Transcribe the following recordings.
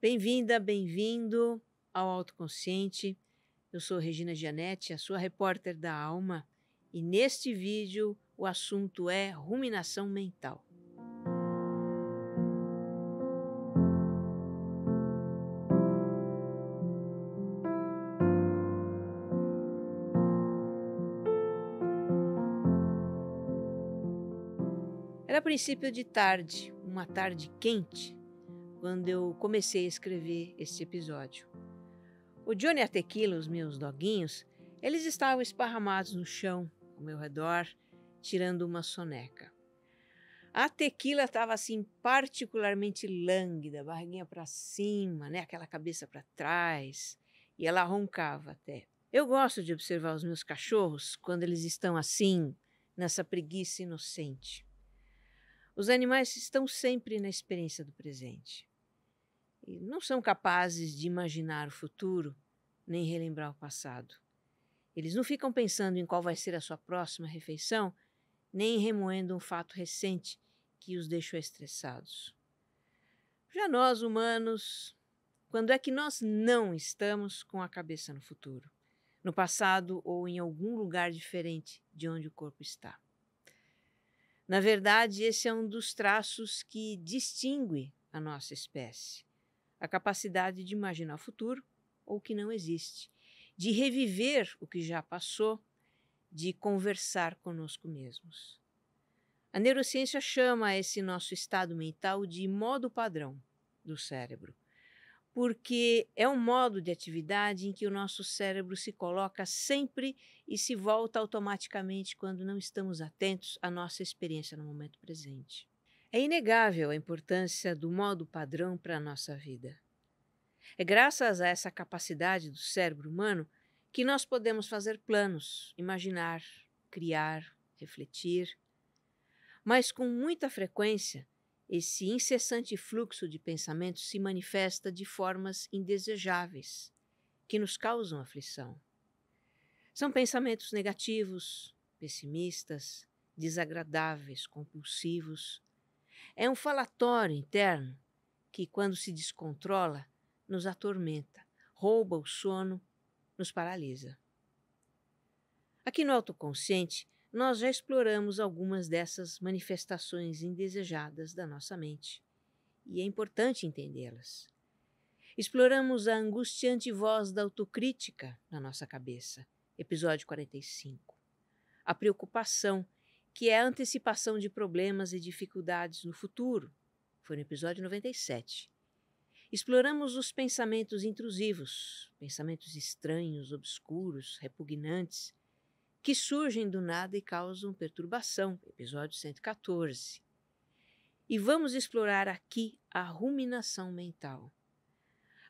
Bem-vinda, bem-vindo ao Autoconsciente. Eu sou Regina Gianetti, a sua repórter da alma, e neste vídeo o assunto é ruminação mental. Era princípio de tarde, uma tarde quente, quando eu comecei a escrever este episódio. O Johnny e a Tequila, os meus doguinhos, eles estavam esparramados no chão, ao meu redor, tirando uma soneca. A Tequila estava assim particularmente lânguida, barriguinha para cima, né? Aquela cabeça para trás, e ela roncava até. Eu gosto de observar os meus cachorros quando eles estão assim, nessa preguiça inocente. Os animais estão sempre na experiência do presente. E não são capazes de imaginar o futuro, nem relembrar o passado. Eles não ficam pensando em qual vai ser a sua próxima refeição, nem remoendo um fato recente que os deixou estressados. Já nós, humanos, quando é que nós não estamos com a cabeça no futuro, no passado ou em algum lugar diferente de onde o corpo está? Na verdade, esse é um dos traços que distingue a nossa espécie. A capacidade de imaginar o futuro ou o que não existe, de reviver o que já passou, de conversar conosco mesmos. A neurociência chama esse nosso estado mental de modo padrão do cérebro, porque é um modo de atividade em que o nosso cérebro se coloca sempre e se volta automaticamente quando não estamos atentos à nossa experiência no momento presente. É inegável a importância do modo padrão para a nossa vida. É graças a essa capacidade do cérebro humano que nós podemos fazer planos, imaginar, criar, refletir. Mas com muita frequência, esse incessante fluxo de pensamentos se manifesta de formas indesejáveis, que nos causam aflição. São pensamentos negativos, pessimistas, desagradáveis, compulsivos. É um falatório interno que, quando se descontrola, nos atormenta, rouba o sono, nos paralisa. Aqui no Autoconsciente, nós já exploramos algumas dessas manifestações indesejadas da nossa mente, e é importante entendê-las. Exploramos a angustiante voz da autocrítica na nossa cabeça, episódio 45. A preocupação, que é a antecipação de problemas e dificuldades no futuro, foi no episódio 97. Exploramos os pensamentos intrusivos, pensamentos estranhos, obscuros, repugnantes, que surgem do nada e causam perturbação, episódio 114. E vamos explorar aqui a ruminação mental,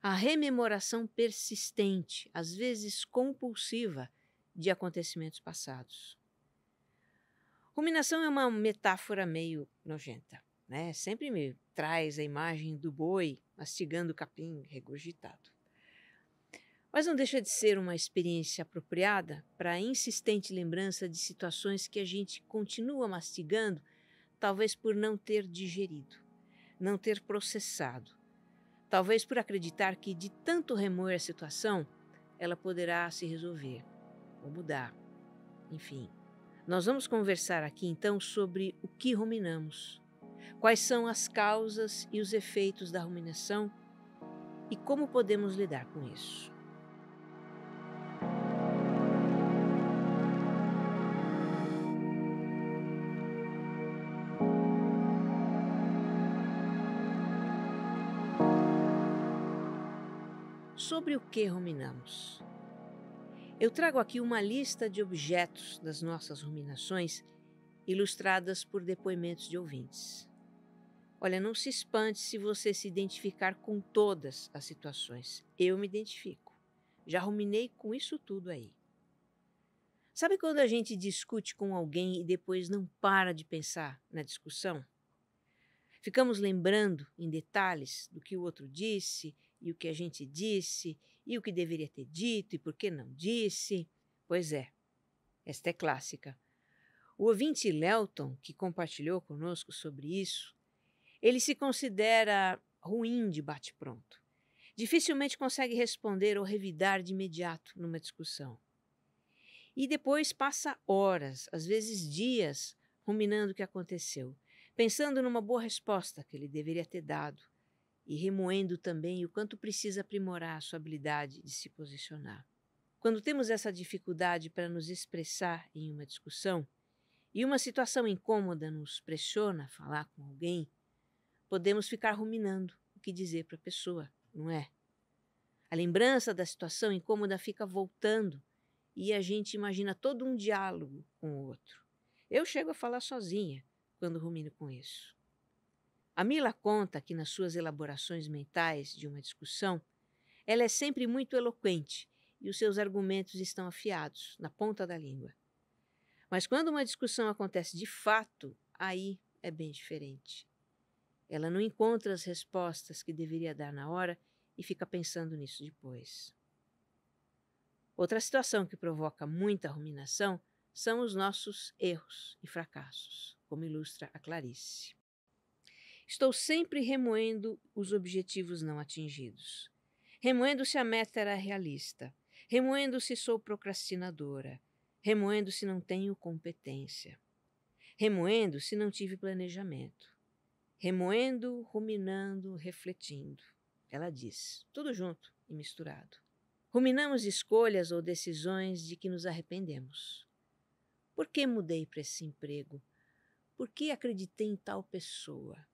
a rememoração persistente, às vezes compulsiva, de acontecimentos passados. Ruminação é uma metáfora meio nojenta, né? Sempre me traz a imagem do boi mastigando o capim regurgitado. Mas não deixa de ser uma experiência apropriada para a insistente lembrança de situações que a gente continua mastigando, talvez por não ter digerido, não ter processado, talvez por acreditar que de tanto remoer a situação, ela poderá se resolver ou mudar. Enfim, nós vamos conversar aqui então sobre o que ruminamos, quais são as causas e os efeitos da ruminação e como podemos lidar com isso. Sobre o que ruminamos? Eu trago aqui uma lista de objetos das nossas ruminações, ilustradas por depoimentos de ouvintes. Olha, não se espante se você se identificar com todas as situações. Eu me identifico. Já ruminei com isso tudo aí. Sabe quando a gente discute com alguém e depois não para de pensar na discussão? Ficamos lembrando em detalhes do que o outro disse e o que a gente disse e o que deveria ter dito e por que não disse. Pois é, esta é clássica. O ouvinte Lelton, que compartilhou conosco sobre isso, ele se considera ruim de bate-pronto. Dificilmente consegue responder ou revidar de imediato numa discussão. E depois passa horas, às vezes dias, ruminando o que aconteceu, pensando numa boa resposta que ele deveria ter dado e remoendo também o quanto precisa aprimorar a sua habilidade de se posicionar. Quando temos essa dificuldade para nos expressar em uma discussão e uma situação incômoda nos pressiona a falar com alguém, podemos ficar ruminando o que dizer para a pessoa, não é? A lembrança da situação incômoda fica voltando e a gente imagina todo um diálogo com o outro. Eu chego a falar sozinha quando rumino com isso. A Mila conta que nas suas elaborações mentais de uma discussão, ela é sempre muito eloquente e os seus argumentos estão afiados, na ponta da língua. Mas quando uma discussão acontece de fato, aí é bem diferente. Ela não encontra as respostas que deveria dar na hora e fica pensando nisso depois. Outra situação que provoca muita ruminação são os nossos erros e fracassos, como ilustra a Clarice. Estou sempre remoendo os objetivos não atingidos, remoendo se a meta era realista, remoendo se sou procrastinadora, remoendo se não tenho competência, remoendo se não tive planejamento, remoendo, ruminando, refletindo. Ela diz, tudo junto e misturado. Ruminamos escolhas ou decisões de que nos arrependemos. Por que mudei para esse emprego? Por que acreditei em tal pessoa?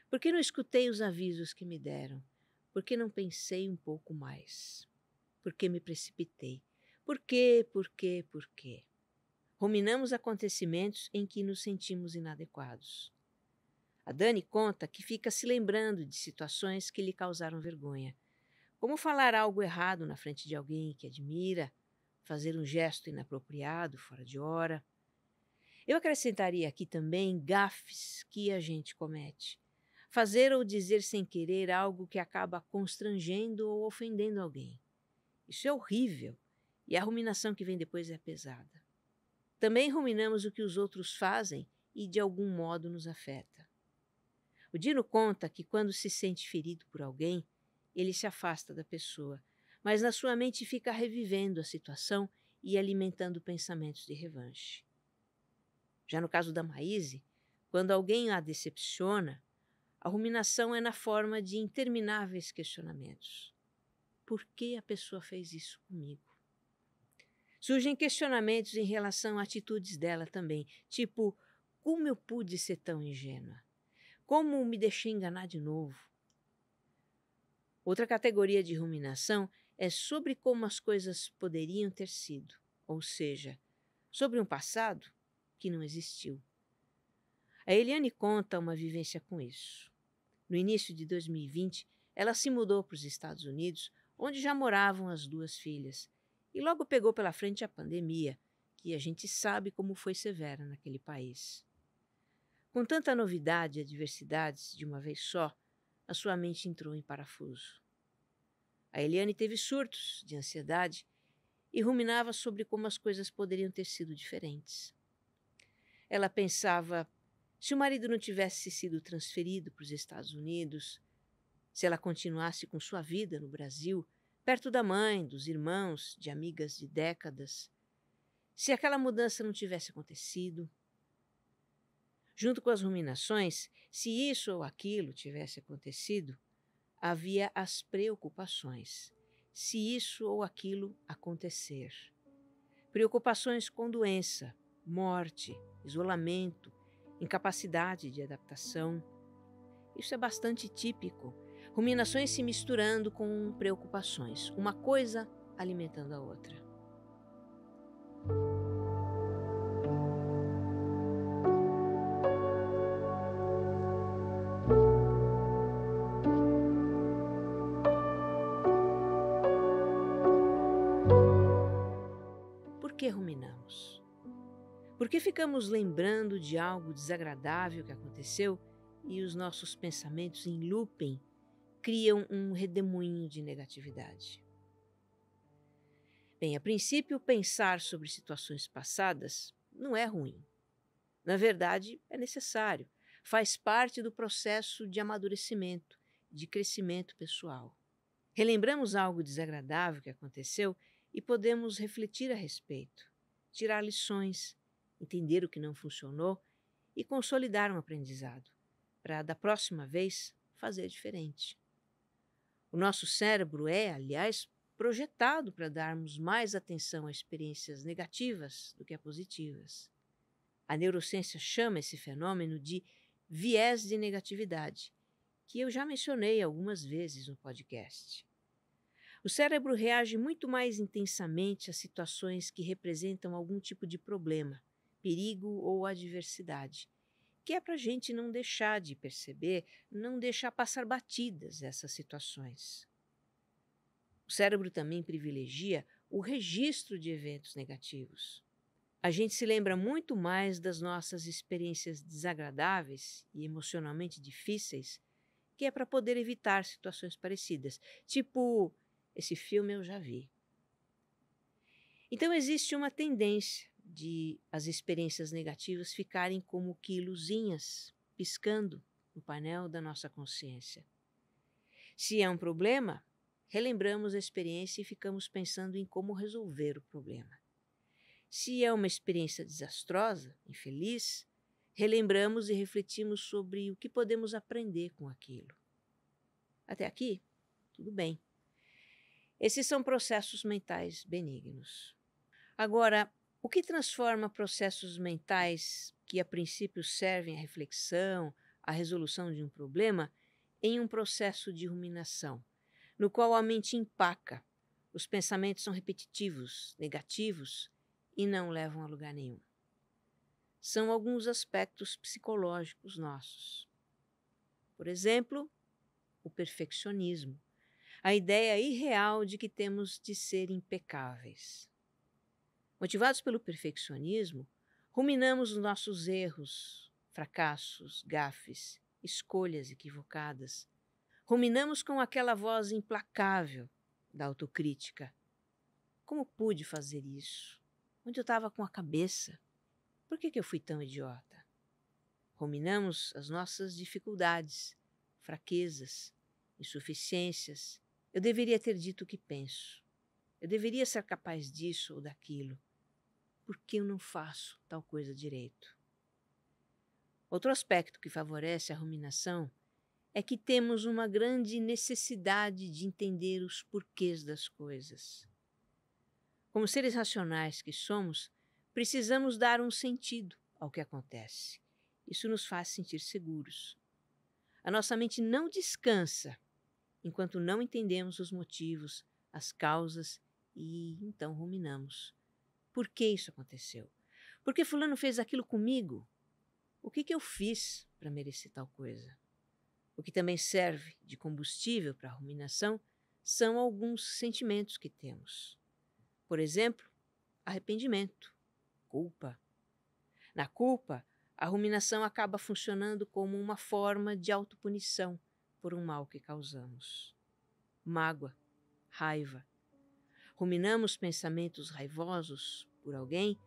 Por que não escutei os avisos que me deram? Por que não pensei um pouco mais? Por que me precipitei? Por quê? Ruminamos acontecimentos em que nos sentimos inadequados. A Dani conta que fica se lembrando de situações que lhe causaram vergonha, como falar algo errado na frente de alguém que admira, fazer um gesto inapropriado, fora de hora. Eu acrescentaria aqui também gafes que a gente comete. Fazer ou dizer sem querer algo que acaba constrangendo ou ofendendo alguém. Isso é horrível e a ruminação que vem depois é pesada. Também ruminamos o que os outros fazem e de algum modo nos afeta. O Dino conta que quando se sente ferido por alguém, ele se afasta da pessoa, mas na sua mente fica revivendo a situação e alimentando pensamentos de revanche. Já no caso da Maíse, quando alguém a decepciona, a ruminação é na forma de intermináveis questionamentos. Por que a pessoa fez isso comigo? Surgem questionamentos em relação a atitudes dela também, tipo, como eu pude ser tão ingênua? Como me deixei enganar de novo? Outra categoria de ruminação é sobre como as coisas poderiam ter sido, ou seja, sobre um passado que não existiu. A Eliane conta uma vivência com isso. No início de 2020, ela se mudou para os Estados Unidos, onde já moravam as duas filhas, e logo pegou pela frente a pandemia, que a gente sabe como foi severa naquele país. Com tanta novidade e adversidades de uma vez só, a sua mente entrou em parafuso. A Eliane teve surtos de ansiedade e ruminava sobre como as coisas poderiam ter sido diferentes. Ela pensava, se o marido não tivesse sido transferido para os Estados Unidos, se ela continuasse com sua vida no Brasil, perto da mãe, dos irmãos, de amigas de décadas, se aquela mudança não tivesse acontecido. Junto com as ruminações, se isso ou aquilo tivesse acontecido, havia as preocupações, se isso ou aquilo acontecer. Preocupações com doença, morte, isolamento, incapacidade de adaptação. Isso é bastante típico. Ruminações se misturando com preocupações, uma coisa alimentando a outra. Por que ruminamos? Por que ficamos lembrando de algo desagradável que aconteceu e os nossos pensamentos em looping criam um redemoinho de negatividade? Bem, a princípio, pensar sobre situações passadas não é ruim. Na verdade, é necessário. Faz parte do processo de amadurecimento, de crescimento pessoal. Relembramos algo desagradável que aconteceu e podemos refletir a respeito, tirar lições, entender o que não funcionou e consolidar um aprendizado, para da próxima vez fazer diferente. O nosso cérebro é, aliás, projetado para darmos mais atenção a experiências negativas do que a positivas. A neurociência chama esse fenômeno de viés de negatividade, que eu já mencionei algumas vezes no podcast. O cérebro reage muito mais intensamente a situações que representam algum tipo de problema, perigo ou adversidade, que é para a gente não deixar de perceber, não deixar passar batidas essas situações. O cérebro também privilegia o registro de eventos negativos. A gente se lembra muito mais das nossas experiências desagradáveis e emocionalmente difíceis, que é para poder evitar situações parecidas, tipo, esse filme eu já vi. Então existe uma tendência de as experiências negativas ficarem como que luzinhas piscando no painel da nossa consciência. Se é um problema, relembramos a experiência e ficamos pensando em como resolver o problema. Se é uma experiência desastrosa, infeliz, relembramos e refletimos sobre o que podemos aprender com aquilo. Até aqui, tudo bem. Esses são processos mentais benignos. Agora, o que transforma processos mentais que a princípio servem à reflexão, à resolução de um problema, em um processo de ruminação, no qual a mente empaca, os pensamentos são repetitivos, negativos e não levam a lugar nenhum? São alguns aspectos psicológicos nossos. Por exemplo, o perfeccionismo, a ideia irreal de que temos de ser impecáveis. Motivados pelo perfeccionismo, ruminamos os nossos erros, fracassos, gafes, escolhas equivocadas. Ruminamos com aquela voz implacável da autocrítica. Como pude fazer isso? Onde eu estava com a cabeça? Por que eu fui tão idiota? Ruminamos as nossas dificuldades, fraquezas, insuficiências. Eu deveria ter dito o que penso. Eu deveria ser capaz disso ou daquilo. Por que eu não faço tal coisa direito? Outro aspecto que favorece a ruminação é que temos uma grande necessidade de entender os porquês das coisas. Como seres racionais que somos, precisamos dar um sentido ao que acontece. Isso nos faz sentir seguros. A nossa mente não descansa enquanto não entendemos os motivos, as causas e então ruminamos. Por que isso aconteceu? Por que fulano fez aquilo comigo? O que eu fiz para merecer tal coisa? O que também serve de combustível para a ruminação são alguns sentimentos que temos. Por exemplo, arrependimento, culpa. Na culpa, a ruminação acaba funcionando como uma forma de autopunição por um mal que causamos. Mágoa, raiva. Ruminamos pensamentos raivosos por alguém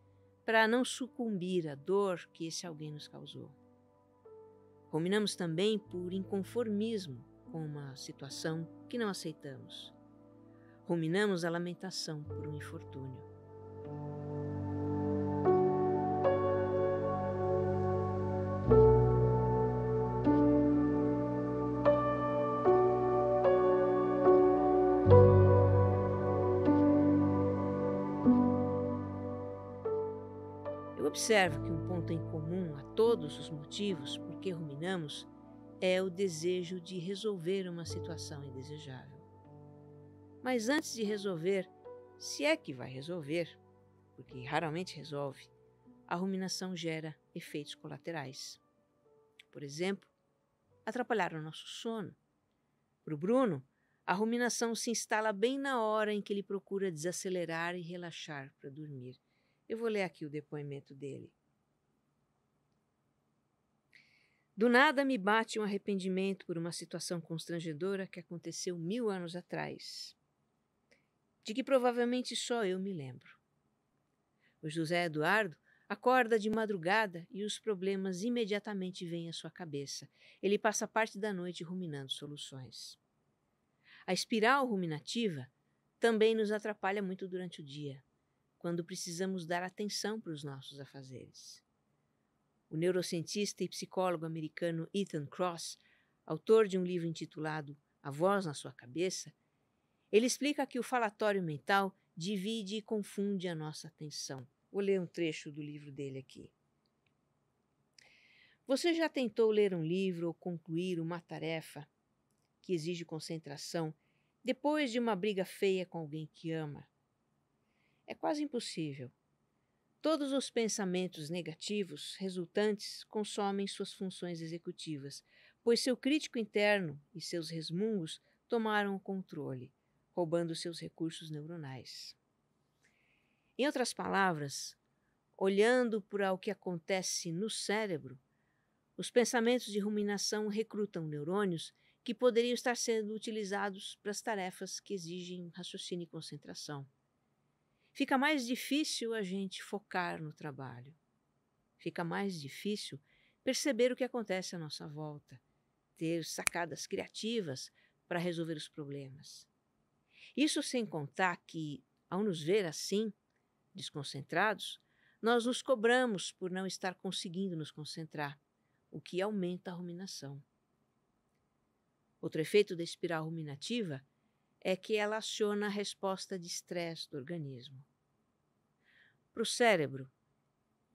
para não sucumbir à dor que esse alguém nos causou. Ruminamos também por inconformismo com uma situação que não aceitamos. Ruminamos a lamentação por um infortúnio. Eu observo que um ponto em comum a todos os motivos por que ruminamos é o desejo de resolver uma situação indesejável. Mas antes de resolver, se é que vai resolver, porque raramente resolve, a ruminação gera efeitos colaterais. Por exemplo, atrapalhar o nosso sono. Para o Bruno, a ruminação se instala bem na hora em que ele procura desacelerar e relaxar para dormir. Eu vou ler aqui o depoimento dele. Do nada me bate um arrependimento por uma situação constrangedora que aconteceu 1000 anos atrás, de que provavelmente só eu me lembro. O José Eduardo acorda de madrugada e os problemas imediatamente vêm à sua cabeça. Ele passa parte da noite ruminando soluções. A espiral ruminativa também nos atrapalha muito durante o dia, quando precisamos dar atenção para os nossos afazeres. O neurocientista e psicólogo americano Ethan Kross, autor de um livro intitulado A Voz na Sua Cabeça, ele explica que o falatório mental divide e confunde a nossa atenção. Vou ler um trecho do livro dele aqui. Você já tentou ler um livro ou concluir uma tarefa que exige concentração depois de uma briga feia com alguém que ama? É quase impossível. Todos os pensamentos negativos resultantes consomem suas funções executivas, pois seu crítico interno e seus resmungos tomaram o controle, roubando seus recursos neuronais. Em outras palavras, olhando para o que acontece no cérebro, os pensamentos de ruminação recrutam neurônios que poderiam estar sendo utilizados para as tarefas que exigem raciocínio e concentração. Fica mais difícil a gente focar no trabalho. Fica mais difícil perceber o que acontece à nossa volta, ter sacadas criativas para resolver os problemas. Isso sem contar que, ao nos ver assim, desconcentrados, nós nos cobramos por não estar conseguindo nos concentrar, o que aumenta a ruminação. Outro efeito da espiral ruminativa é que ela aciona a resposta de estresse do organismo. Para o cérebro,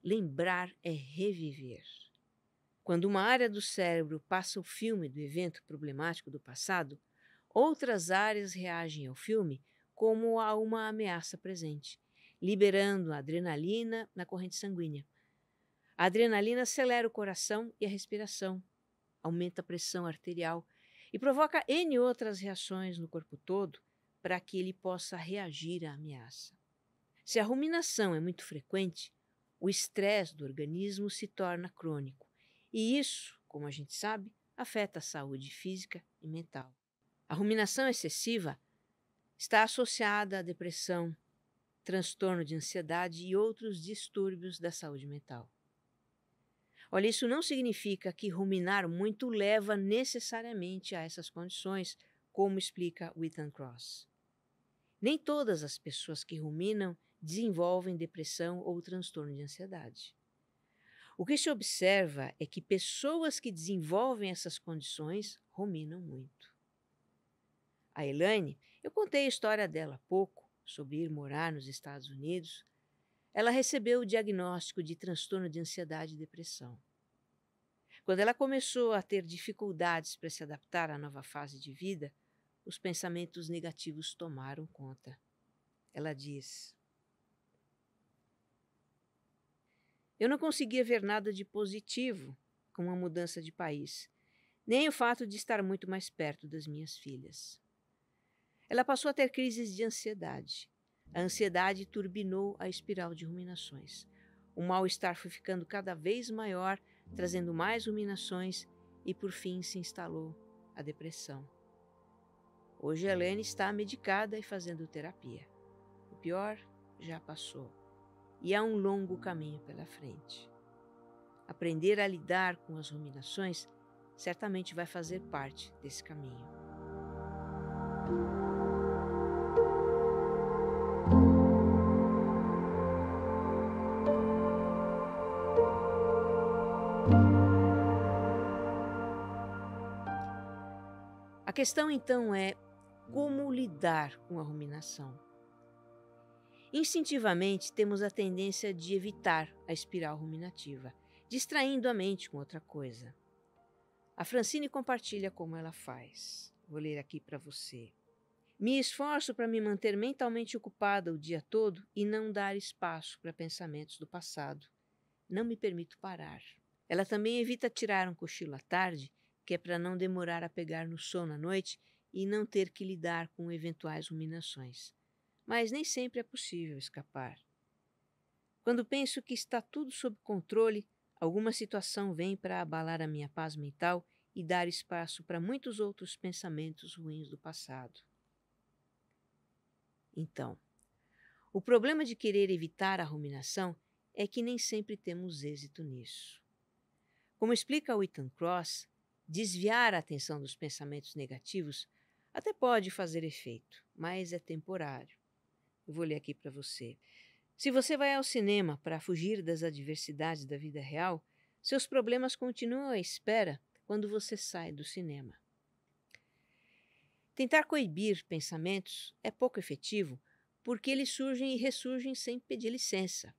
lembrar é reviver. Quando uma área do cérebro passa o filme do evento problemático do passado, outras áreas reagem ao filme como a uma ameaça presente, liberando a adrenalina na corrente sanguínea. A adrenalina acelera o coração e a respiração, aumenta a pressão arterial e provoca N outras reações no corpo todo para que ele possa reagir à ameaça. Se a ruminação é muito frequente, o estresse do organismo se torna crônico e isso, como a gente sabe, afeta a saúde física e mental. A ruminação excessiva está associada à depressão, transtorno de ansiedade e outros distúrbios da saúde mental. Olha, isso não significa que ruminar muito leva necessariamente a essas condições, como explica Ethan Kross. Nem todas as pessoas que ruminam desenvolvem depressão ou transtorno de ansiedade. O que se observa é que pessoas que desenvolvem essas condições ruminam muito. A Elaine, eu contei a história dela há pouco, sobre ir morar nos Estados Unidos. Ela recebeu o diagnóstico de transtorno de ansiedade e depressão. Quando ela começou a ter dificuldades para se adaptar à nova fase de vida, os pensamentos negativos tomaram conta. Ela diz: eu não conseguia ver nada de positivo com a mudança de país, nem o fato de estar muito mais perto das minhas filhas. Ela passou a ter crises de ansiedade. A ansiedade turbinou a espiral de ruminações. O mal-estar foi ficando cada vez maior, trazendo mais ruminações e, por fim, se instalou a depressão. Hoje, Elaine está medicada e fazendo terapia. O pior já passou e há um longo caminho pela frente. Aprender a lidar com as ruminações certamente vai fazer parte desse caminho. A questão então é como lidar com a ruminação. Instintivamente temos a tendência de evitar a espiral ruminativa, distraindo a mente com outra coisa. A Francine compartilha como ela faz. Vou ler aqui para você. Me esforço para me manter mentalmente ocupada o dia todo e não dar espaço para pensamentos do passado. Não me permito parar. Ela também evita tirar um cochilo à tarde, que é para não demorar a pegar no sono à noite e não ter que lidar com eventuais ruminações. Mas nem sempre é possível escapar. Quando penso que está tudo sob controle, alguma situação vem para abalar a minha paz mental e dar espaço para muitos outros pensamentos ruins do passado. Então, o problema de querer evitar a ruminação é que nem sempre temos êxito nisso. Como explica o Ethan Kross, desviar a atenção dos pensamentos negativos Até pode fazer efeito, mas é temporário. Eu vou ler aqui para você. Se você vai ao cinema para fugir das adversidades da vida real, seus problemas continuam à espera quando você sai do cinema. Tentar coibir pensamentos é pouco efetivo porque eles surgem e ressurgem sem pedir licença.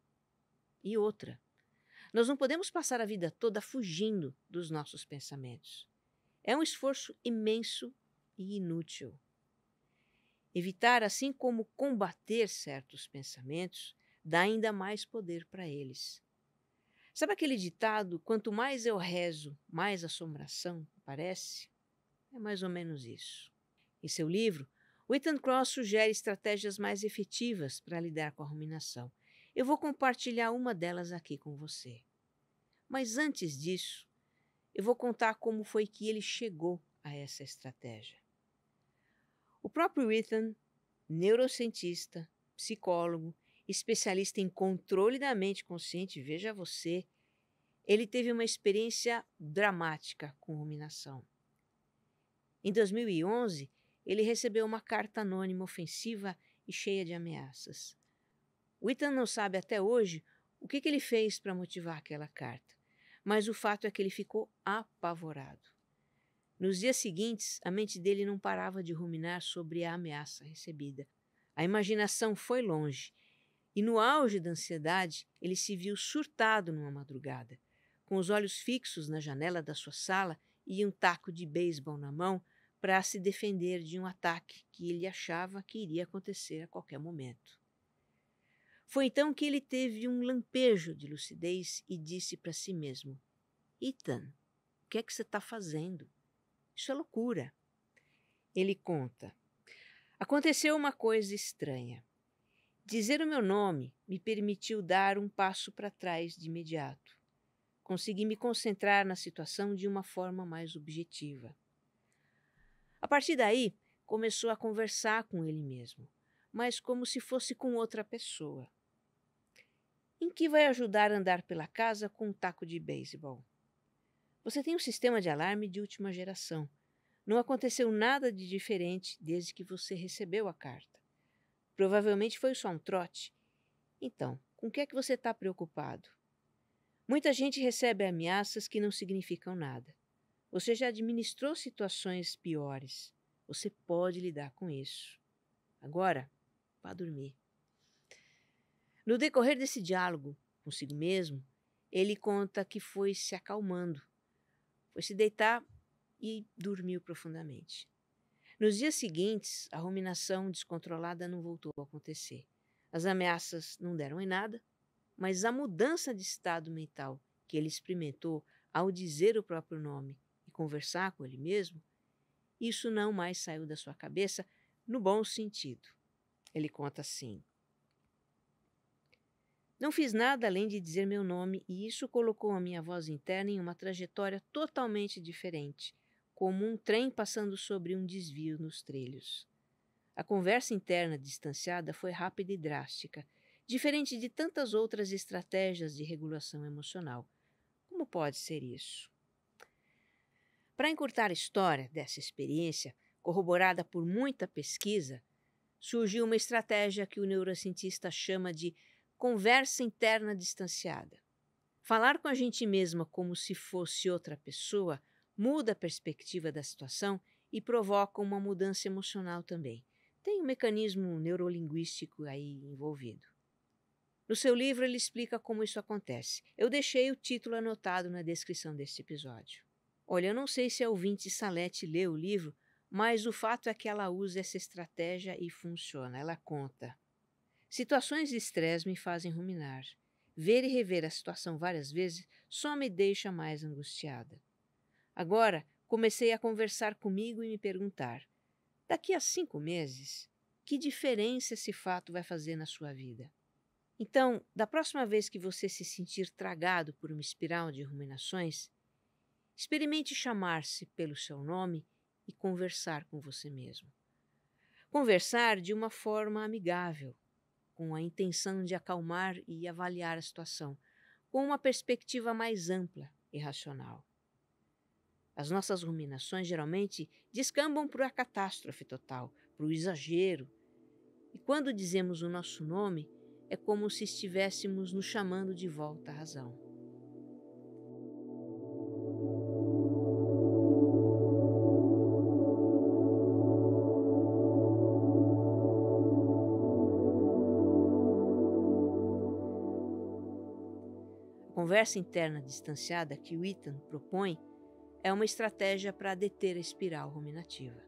E outra, nós não podemos passar a vida toda fugindo dos nossos pensamentos. É um esforço imenso e inútil. Evitar, assim como combater certos pensamentos, dá ainda mais poder para eles. Sabe aquele ditado, quanto mais eu rezo, mais assombração aparece? É mais ou menos isso. Em seu livro, Wheaton Cross sugere estratégias mais efetivas para lidar com a ruminação. Eu vou compartilhar uma delas aqui com você. Mas antes disso, eu vou contar como foi que ele chegou a essa estratégia. O próprio Wheaton, neurocientista, psicólogo, especialista em controle da mente consciente, veja você, ele teve uma experiência dramática com ruminação. Em 2011, ele recebeu uma carta anônima ofensiva e cheia de ameaças. Wheaton não sabe até hoje o que ele fez para motivar aquela carta, mas o fato é que ele ficou apavorado. Nos dias seguintes, a mente dele não parava de ruminar sobre a ameaça recebida. A imaginação foi longe, e no auge da ansiedade, ele se viu surtado numa madrugada, com os olhos fixos na janela da sua sala e um taco de beisebol na mão para se defender de um ataque que ele achava que iria acontecer a qualquer momento. Foi então que ele teve um lampejo de lucidez e disse para si mesmo: Ethan, o que é que você está fazendo? Isso é loucura. Ele conta: aconteceu uma coisa estranha. Dizer o meu nome me permitiu dar um passo para trás de imediato. Consegui me concentrar na situação de uma forma mais objetiva. A partir daí, começou a conversar com ele mesmo, mas como se fosse com outra pessoa. Em que vai ajudar a andar pela casa com um taco de beisebol? Você tem um sistema de alarme de última geração. Não aconteceu nada de diferente desde que você recebeu a carta. Provavelmente foi só um trote. Então, com o que é que você está preocupado? Muita gente recebe ameaças que não significam nada. Você já administrou situações piores. Você pode lidar com isso. Agora, vá dormir. No decorrer desse diálogo consigo mesmo, ele conta que foi se acalmando. Foi se deitar e dormiu profundamente. Nos dias seguintes, a ruminação descontrolada não voltou a acontecer. As ameaças não deram em nada, mas a mudança de estado mental que ele experimentou ao dizer o próprio nome e conversar com ele mesmo, isso não mais saiu da sua cabeça no bom sentido. Ele conta assim: não fiz nada além de dizer meu nome e isso colocou a minha voz interna em uma trajetória totalmente diferente, como um trem passando sobre um desvio nos trilhos. A conversa interna distanciada foi rápida e drástica, diferente de tantas outras estratégias de regulação emocional. Como pode ser isso? Para encurtar a história dessa experiência, corroborada por muita pesquisa, surgiu uma estratégia que o neurocientista chama de conversa interna distanciada. Falar com a gente mesma como se fosse outra pessoa muda a perspectiva da situação e provoca uma mudança emocional também. Tem um mecanismo neurolinguístico aí envolvido. No seu livro ele explica como isso acontece. Eu deixei o título anotado na descrição deste episódio. Olha, eu não sei se a ouvinte Salete leu o livro, mas o fato é que ela usa essa estratégia e funciona. Ela conta: situações de estresse me fazem ruminar. Ver e rever a situação várias vezes só me deixa mais angustiada. Agora, comecei a conversar comigo e me perguntar: daqui a 5 meses, que diferença esse fato vai fazer na sua vida? Então, da próxima vez que você se sentir tragado por uma espiral de ruminações, experimente chamar-se pelo seu nome e conversar com você mesmo. Conversar de uma forma amigável, com a intenção de acalmar e avaliar a situação, com uma perspectiva mais ampla e racional. As nossas ruminações geralmente descambam para a catástrofe total, para o exagero. E quando dizemos o nosso nome, é como se estivéssemos nos chamando de volta à razão. A conversa interna distanciada que o Ethan propõe é uma estratégia para deter a espiral ruminativa.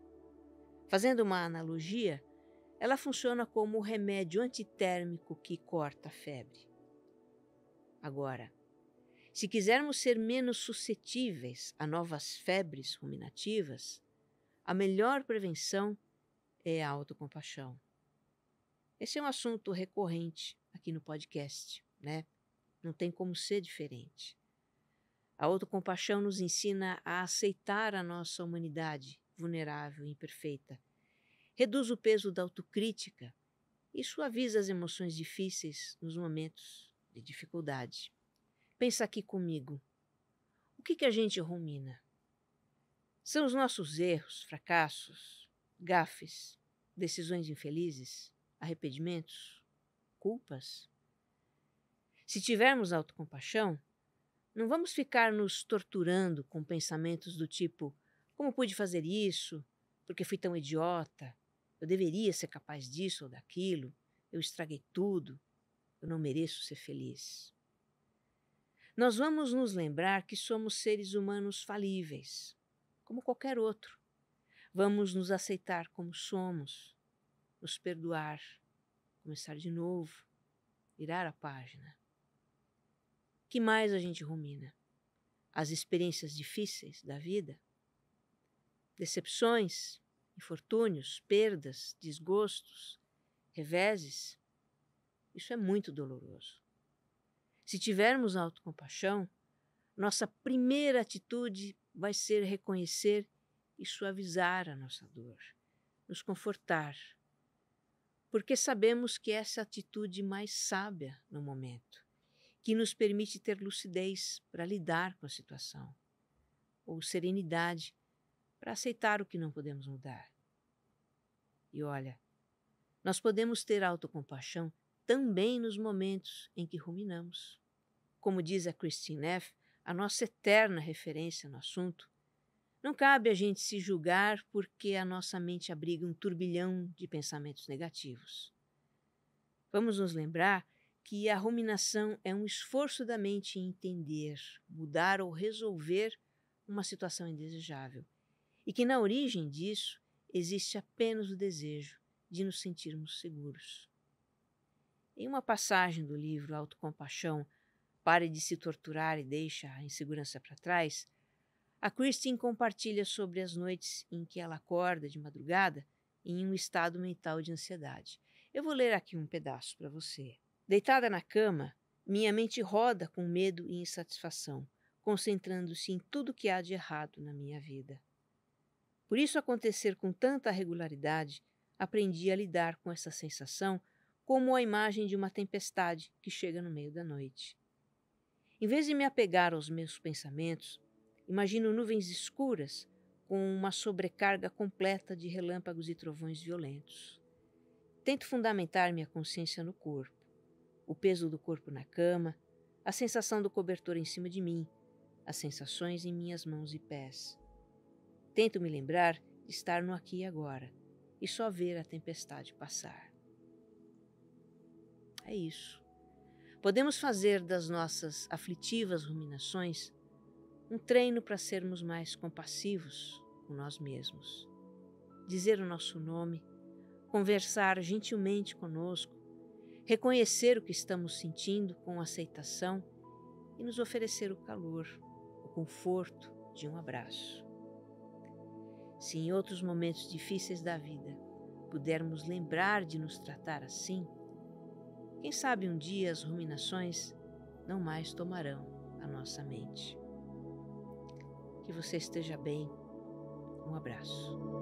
Fazendo uma analogia, ela funciona como o remédio antitérmico que corta a febre. Agora, se quisermos ser menos suscetíveis a novas febres ruminativas, a melhor prevenção é a autocompaixão. Esse é um assunto recorrente aqui no podcast, né? Não tem como ser diferente. A autocompaixão nos ensina a aceitar a nossa humanidade vulnerável e imperfeita. Reduz o peso da autocrítica e suaviza as emoções difíceis nos momentos de dificuldade. Pensa aqui comigo. O que a gente rumina? São os nossos erros, fracassos, gafes, decisões infelizes, arrependimentos, culpas? Se tivermos autocompaixão, não vamos ficar nos torturando com pensamentos do tipo: como pude fazer isso? Porque fui tão idiota? Eu deveria ser capaz disso ou daquilo? Eu estraguei tudo? Eu não mereço ser feliz? Nós vamos nos lembrar que somos seres humanos falíveis, como qualquer outro. Vamos nos aceitar como somos, nos perdoar, começar de novo, virar a página. Que mais a gente rumina? As experiências difíceis da vida? Decepções, infortúnios, perdas, desgostos, reveses? Isso é muito doloroso. Se tivermos autocompaixão, nossa primeira atitude vai ser reconhecer e suavizar a nossa dor, nos confortar, porque sabemos que essa é a atitude mais sábia no momento, que nos permite ter lucidez para lidar com a situação, ou serenidade para aceitar o que não podemos mudar. E olha, nós podemos ter autocompaixão também nos momentos em que ruminamos. Como diz a Christine Neff, a nossa eterna referência no assunto, não cabe a gente se julgar porque a nossa mente abriga um turbilhão de pensamentos negativos. Vamos nos lembrar que a ruminação é um esforço da mente em entender, mudar ou resolver uma situação indesejável, e que na origem disso existe apenas o desejo de nos sentirmos seguros. Em uma passagem do livro Autocompaixão, Pare de se torturar e deixa a insegurança para trás, a Christine compartilha sobre as noites em que ela acorda de madrugada em um estado mental de ansiedade. Eu vou ler aqui um pedaço para você. Deitada na cama, minha mente roda com medo e insatisfação, concentrando-se em tudo que há de errado na minha vida. Por isso acontecer com tanta regularidade, aprendi a lidar com essa sensação como a imagem de uma tempestade que chega no meio da noite. Em vez de me apegar aos meus pensamentos, imagino nuvens escuras com uma sobrecarga completa de relâmpagos e trovões violentos. Tento fundamentar minha consciência no corpo, o peso do corpo na cama, a sensação do cobertor em cima de mim, as sensações em minhas mãos e pés. Tento me lembrar de estar no aqui e agora e só ver a tempestade passar. É isso. Podemos fazer das nossas aflitivas ruminações um treino para sermos mais compassivos com nós mesmos. Dizer o nosso nome, conversar gentilmente conosco, reconhecer o que estamos sentindo com aceitação e nos oferecer o calor, o conforto de um abraço. Se em outros momentos difíceis da vida pudermos lembrar de nos tratar assim, quem sabe um dia as ruminações não mais tomarão a nossa mente. Que você esteja bem. Um abraço.